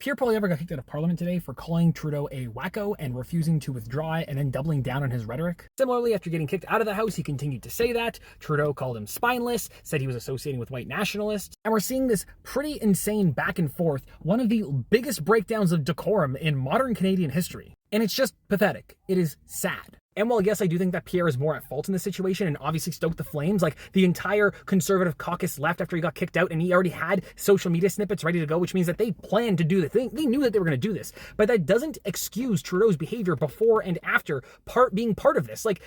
Pierre Poilievre got kicked out of Parliament today for calling Trudeau a wacko and refusing to withdraw and then doubling down on his rhetoric. Similarly, after getting kicked out of the House, he continued to say that. Trudeau called him spineless, said he was associating with white nationalists. And we're seeing this pretty insane back and forth, one of the biggest breakdowns of decorum in modern Canadian history. And it's just pathetic. It is sad. And while yes, I do think that Pierre is more at fault in this situation and obviously stoked the flames, like the entire Conservative caucus left after he got kicked out and he already had social media snippets ready to go, which means that they planned to do the thing. They knew that they were going to do this, but that doesn't excuse Trudeau's behavior before and after being part of this. Like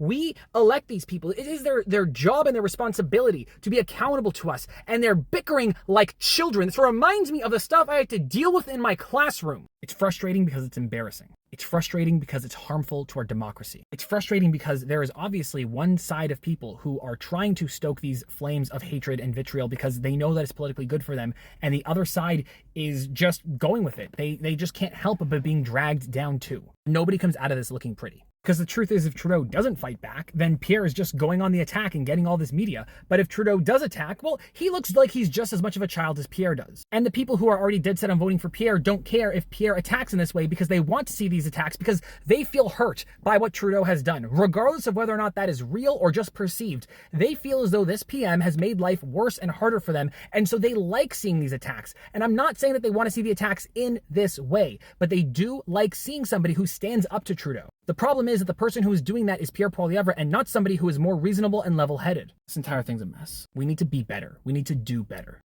we elect these people. It is their job and their responsibility to be accountable to us, and they're bickering like children. This reminds me of the stuff I had to deal with in my classroom. It's frustrating because it's embarrassing. It's frustrating because it's harmful to our democracy. It's frustrating because there is obviously one side of people who are trying to stoke these flames of hatred and vitriol because they know that it's politically good for them, and the other side is just going with it. They just can't help but being dragged down too. Nobody comes out of this looking pretty. Because the truth is, if Trudeau doesn't fight back, then Pierre is just going on the attack and getting all this media. But if Trudeau does attack, well, he looks like he's just as much of a child as Pierre does. And the people who are already dead set on voting for Pierre don't care if Pierre attacks in this way because they want to see these attacks because they feel hurt by what Trudeau has done. Regardless of whether or not that is real or just perceived, they feel as though this PM has made life worse and harder for them. And so they like seeing these attacks. And I'm not saying that they want to see the attacks in this way, but they do like seeing somebody who stands up to Trudeau. The problem is that the person who is doing that is Pierre Poilievre and not somebody who is more reasonable and level-headed. This entire thing's a mess. We need to be better. We need to do better.